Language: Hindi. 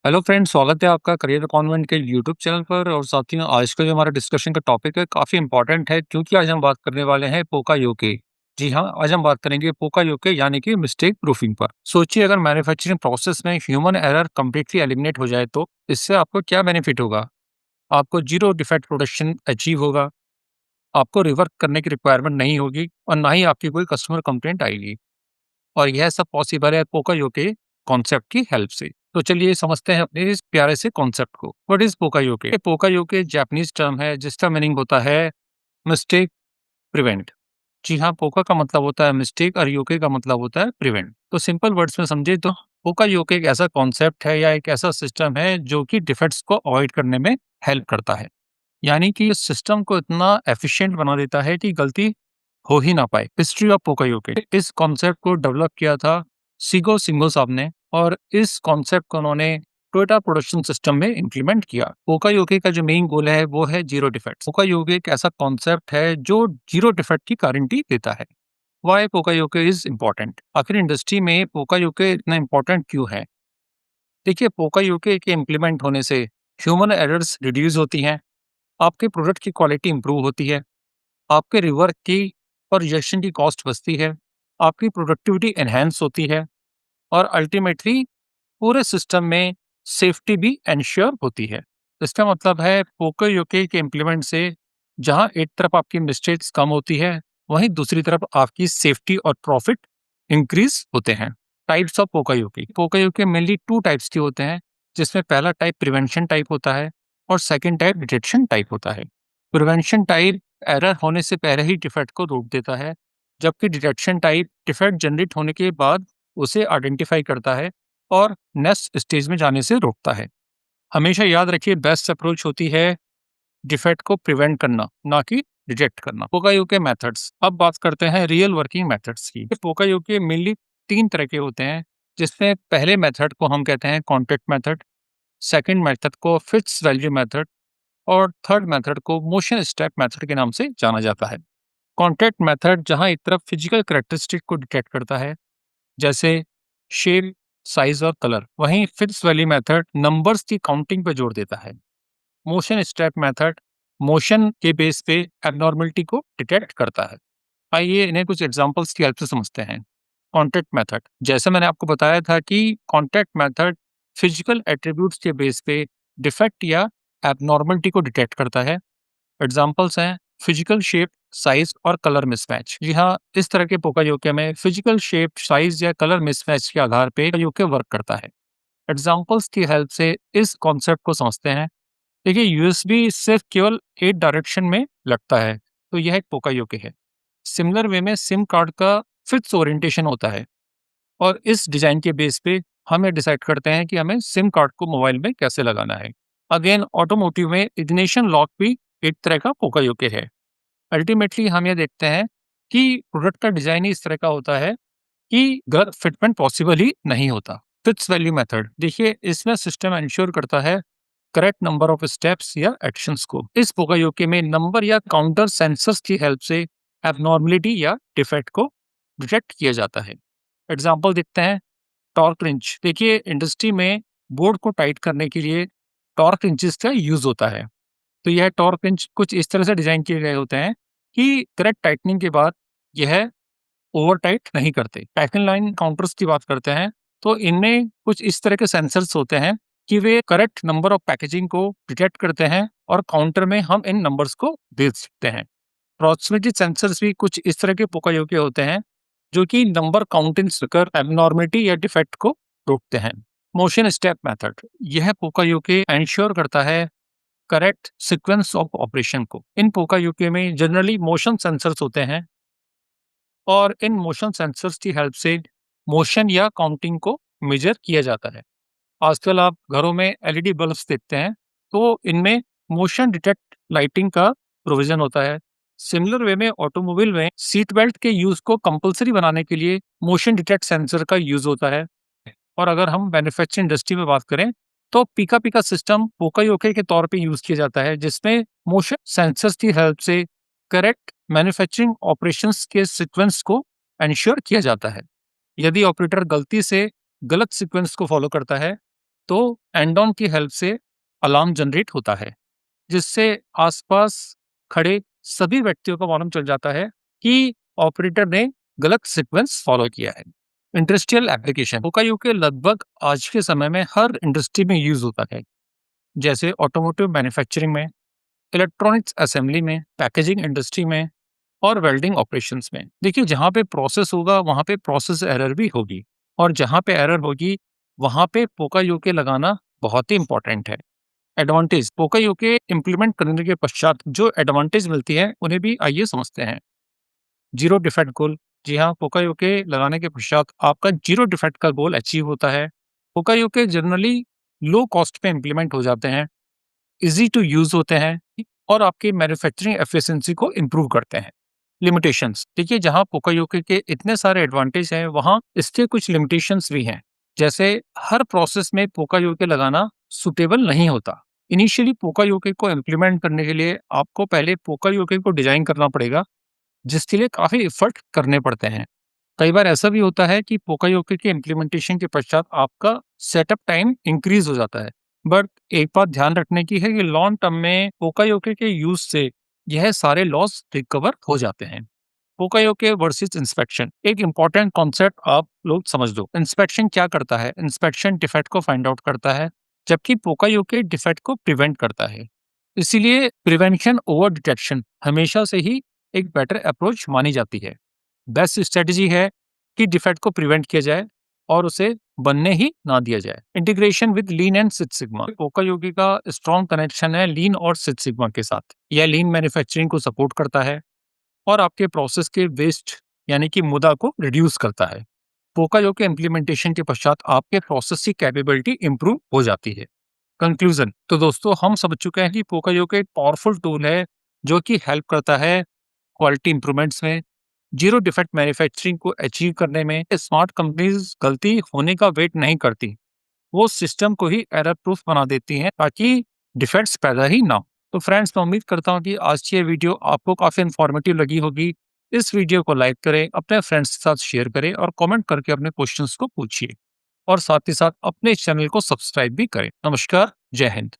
हेलो फ्रेंड्स, स्वागत है आपका करियर कॉन्वेंट के यूट्यूब चैनल पर। और साथियों, आज का जो हमारा डिस्कशन का टॉपिक है काफ़ी इंपॉर्टेंट है, क्योंकि आज हम बात करने वाले हैं पोका योके। जी हाँ, आज हम बात करेंगे पोका योके यानी कि मिस्टेक प्रूफिंग पर। सोचिए, अगर मैन्युफैक्चरिंग प्रोसेस में ह्यूमन एरर कंप्लीटली एलिमिनेट हो जाए तो इससे आपको क्या बेनिफिट होगा। आपको जीरो डिफेक्ट प्रोडक्शन अचीव होगा, आपको रिवर्क करने की रिक्वायरमेंट नहीं होगी और ना ही आपकी कोई कस्टमर कंप्लेंट आएगी। और यह सब पॉसिबल है पोकायोके कॉन्सेप्ट की हेल्प से। तो चलिए समझते हैं अपने इस प्यारे से कॉन्सेप्ट को। What is poka yoke? Poka yoke Japanese term है जिसका मीनिंग होता है मिस्टेक प्रिवेंट। जी हाँ, पोका का मतलब होता है मिस्टेक और योके का मतलब होता है प्रिवेंट। तो सिंपल वर्ड्स में समझे तो पोकायोके एक ऐसा कॉन्सेप्ट है या एक ऐसा सिस्टम है जो कि डिफेक्ट्स को अवॉइड करने में हेल्प करता है। यानी कि इस सिस्टम को इतना एफिशिएंट बना देता है कि गलती हो ही ना पाए। हिस्ट्री ऑफ पोकायोके, इस कॉन्सेप्ट को डेवलप किया था सीगो सिंगो साहब ने, और इस कॉन्सेप्ट को उन्होंने टोयोटा प्रोडक्शन सिस्टम में इंप्लीमेंट किया। पोकायोके का जो मेन गोल है वो है जीरो डिफेक्ट। पोकायोके एक ऐसा कॉन्सेप्ट है जो जीरो डिफेक्ट की गारंटी देता है। Why poka yoke is important? आखिर इंडस्ट्री में पोकायोके इतना इम्पोर्टेंट क्यों है? देखिए, पोकायोके के इम्प्लीमेंट होने से ह्यूमन एरर्स रिड्यूस होती हैं, आपके प्रोडक्ट की क्वालिटी इंप्रूव होती है, आपके रिवर्क की और रिजेक्शन की कॉस्ट बचती है, आपकी प्रोडक्टिविटी एनहांस होती है और अल्टीमेटली पूरे सिस्टम में सेफ्टी भी एंश्योर होती है। इसका मतलब है पोको यूके के इम्प्लीमेंट से जहां एक तरफ आपकी मिस्टेक्स कम होती है, वहीं दूसरी तरफ आपकी सेफ्टी और प्रॉफिट इंक्रीज होते हैं। टाइप्स ऑफ पोका यूके मेनली टू टाइप्स के होते हैं, जिसमें पहला टाइप प्रिवेंशन टाइप होता है और सेकंड टाइप डिटेक्शन टाइप होता है। प्रिवेंशन टाइप एरर होने से पहले ही डिफेक्ट को रोक देता है, जबकि डिटेक्शन टाइप डिफेक्ट जनरेट होने के बाद उसे आइडेंटिफाई करता है और नेक्स्ट स्टेज में जाने से रोकता है। हमेशा याद रखिए, बेस्ट अप्रोच होती है डिफेक्ट को प्रिवेंट करना, ना कि डिटेक्ट करना। पोकायो के मेथड्स, अब बात करते हैं रियल वर्किंग मेथड्स की। पोकायो के मेनली तीन तरह के होते हैं, जिसमें पहले मेथड को हम कहते हैं कॉन्टैक्ट मेथड, सेकंड मेथड को फिक्स वैल्यू मेथड और थर्ड मेथड को मोशन स्टेप मेथड के नाम से जाना जाता है। कॉन्टैक्ट मेथड जहां एक तरफ फिजिकल कैरेक्टरिस्टिक को डिटेक्ट करता है, जैसे शेप, साइज और कलर, वहीं फिक्स वैल्यू मेथड नंबर्स की काउंटिंग पर जोर देता है। मोशन स्टेप मेथड मोशन के बेस पे एबनॉर्मलिटी को डिटेक्ट करता है। आइए इन्हें कुछ एग्जांपल्स की हेल्प से समझते हैं। कॉन्टैक्ट मेथड, जैसे मैंने आपको बताया था कि कॉन्टैक्ट मेथड फिजिकल एट्रीब्यूट्स के बेस पे डिफेक्ट या एबनॉर्मलिटी को डिटेक्ट करता है। एग्जाम्पल्स हैं फिजिकल शेप, साइज और कलर मिसमैच। जी हाँ, इस तरह के पोकायोके में फिजिकल शेप, साइज या कलर मिसमैच के आधार पे पोकायोके वर्क करता है। एग्जाम्पल्स की हेल्प से इस कॉन्सेप्ट को समझते हैं। देखिए, यूएसबी सिर्फ केवल एक डायरेक्शन में लगता है, तो यह एक पोकायोके है। सिमिलर वे में सिम कार्ड का फिक्स ओरिएंटेशन होता है और इस डिजाइन के बेस पे हम ये डिसाइड करते हैं कि हमें सिम कार्ड को मोबाइल में कैसे लगाना है। अगेन, ऑटोमोटिव में इग्निशन लॉक भी एक तरह का पोकायोके है। अल्टीमेटली हम ये देखते हैं कि प्रोडक्ट का डिजाइन ही इस तरह का होता है कि गलत फिटमेंट पॉसिबल ही नहीं होता। फिक्स वैल्यू मेथड, देखिए इसमें सिस्टम इंश्योर करता है करेक्ट नंबर ऑफ स्टेप्स या एक्शंस को। इस पोकायोके में नंबर या काउंटर सेंसर्स की हेल्प से एबनॉर्मलिटी या डिफेक्ट को डिटेक्ट किया जाता है। एग्जाम्पल देखते हैं, टॉर्क रिंच। देखिए, इंडस्ट्री में बोर्ड को टाइट करने के लिए टॉर्क रिंचेस का यूज होता है। तो यह टॉर्क रिंच कुछ इस तरह से डिजाइन किए गए होते हैं कि करेक्ट टाइटनिंग के बाद यह ओवर टाइट नहीं करते। टाइटन लाइन काउंटर्स की बात करते हैं, तो इनमें कुछ इस तरह के सेंसर्स होते हैं कि way correct number of packaging को डिटेक्ट करते हैं और काउंटर में हम इन नंबर्स को भेज सकते हैं। प्रॉक्सिमिटी सेंसर्स भी कुछ इस तरह के पोकायोके होते हैं जो कि नंबर काउंटिंग कर एबनॉर्मिटी या डिफेक्ट को रोकते हैं। मोशन स्टेप मेथड, यह पोकायोके एंश्योर करता है करेक्ट सीक्वेंस ऑफ ऑपरेशन को। इन पोकायोके में जनरली मोशन सेंसर्स होते हैं और इन मोशन सेंसर्स की हेल्प से मोशन या काउंटिंग को मेजर किया जाता है। आजकल आप घरों में एलईडी बल्ब्स देखते हैं, तो इनमें मोशन डिटेक्ट लाइटिंग का प्रोविजन होता है। सिमिलर वे में ऑटोमोबाइल में सीट बेल्ट के यूज को कंपलसरी बनाने के लिए मोशन डिटेक्ट सेंसर का यूज होता है। और अगर हम मैन्युफैक्चरिंग इंडस्ट्री में बात करें, तो पीका पीका सिस्टम पोकायोके के तौर पे यूज किया जाता है, जिसमें मोशन सेंसर्स की हेल्प से करेक्ट मैन्युफैक्चरिंग ऑपरेशंस के सीक्वेंस को एंश्योर किया जाता है। यदि ऑपरेटर गलती से गलत सीक्वेंस को फॉलो करता है, तो एंड-ऑन की हेल्प से अलार्म जनरेट होता है, जिससे आसपास खड़े सभी व्यक्तियों को मालूम चल जाता है कि ऑपरेटर ने गलत सीक्वेंस फॉलो किया है। इंडस्ट्रियल एप्लीकेशन होकायो के लगभग आज के समय में हर इंडस्ट्री में यूज होता है, जैसे ऑटोमोटिव मैन्युफैक्चरिंग में, इलेक्ट्रॉनिक्स असेंबली में, पैकेजिंग इंडस्ट्री में और वेल्डिंग ऑपरेशंस में। देखिए, जहाँ पे प्रोसेस होगा वहाँ पे प्रोसेस एरर भी होगी, और जहाँ पे एरर होगी वहाँ पे पोकायोके लगाना बहुत ही इंपॉर्टेंट है। एडवांटेज पोकायोके इम्प्लीमेंट करने के पश्चात जो एडवांटेज मिलती है उन्हें भी आइए समझते हैं। जीरो डिफेक्ट गोल। जी हाँ, पोकायोके लगाने के पश्चात आपका जीरो डिफेक्ट का गोल अचीव होता है। पोकायोके जनरली लो कॉस्ट पे इम्प्लीमेंट हो जाते हैं, इजी टू यूज होते हैं और आपकी मैन्युफैक्चरिंग एफिशिएंसी को इम्प्रूव करते हैं। लिमिटेशंस देखिए, जहाँ पोकायोके के इतने सारे एडवांटेज हैं वहाँ इसके कुछ लिमिटेशंस भी हैं। जैसे हर प्रोसेस में पोकायोके लगाना सुटेबल नहीं होता। इनिशियली पोकायोके को इम्प्लीमेंट करने के लिए आपको पहले पोकायोके को डिजाइन करना पड़ेगा, जिसके लिए काफ़ी एफर्ट करने पड़ते हैं। कई बार ऐसा भी होता है कि पोकायोके के इम्प्लीमेंटेशन के पश्चात आपका सेटअप टाइम इंक्रीज हो जाता है। बट एक बात ध्यान रखने की है कि लॉन्ग टर्म में पोकायोके के यूज से यह सारे लॉस रिकवर हो जाते हैं। पोकायोके वर्सेस इंस्पेक्शन एक इंपॉर्टेंट कॉन्सेप्ट आप लोग समझ लो। इंस्पेक्शन क्या करता है? इंस्पेक्शन डिफेक्ट को फाइंड आउट करता है, जबकि पोकायोके डिफेक्ट को प्रिवेंट करता है। इसीलिए प्रिवेंशन ओवर डिटेक्शन हमेशा से ही एक बेटर अप्रोच मानी जाती है। बेस्ट स्ट्रेटजी है कि डिफेक्ट को प्रिवेंट किया जाए और उसे बनने ही ना दिया जाए। Integration with lean and six sigma poka yoke का स्ट्रॉन्ग कनेक्शन है लीन और सिक्स सिग्मा के साथ। यह लीन मैन्युफैक्चरिंग को सपोर्ट करता है और आपके प्रोसेस के वेस्ट यानी कि मुदा को रिड्यूस करता है। पोकायोके इम्प्लीमेंटेशन के पश्चात आपके प्रोसेस की कैपेबिलिटी इंप्रूव हो जाती है। कंक्लूजन तो दोस्तों, हम समझ चुके हैं कि पोकायोके एक पावरफुल टूल है जो कि हेल्प करता है क्वालिटी इंप्रूवमेंट्स में, जीरो डिफेक्ट मैन्युफैक्चरिंग को अचीव करने में। स्मार्ट कंपनीज गलती होने का वेट नहीं करती, वो सिस्टम को ही एरर प्रूफ बना देती हैं ताकि डिफेक्ट्स पैदा ही ना हो। तो फ्रेंड्स, मैं उम्मीद करता हूँ कि आज की ये वीडियो आपको काफ़ी इन्फॉर्मेटिव लगी होगी। इस वीडियो को लाइक करें, अपने फ्रेंड्स के साथ शेयर करें और कमेंट करके अपने क्वेश्चंस को पूछिए, और साथ ही साथ अपने चैनल को सब्सक्राइब भी करें। नमस्कार, जय हिंद।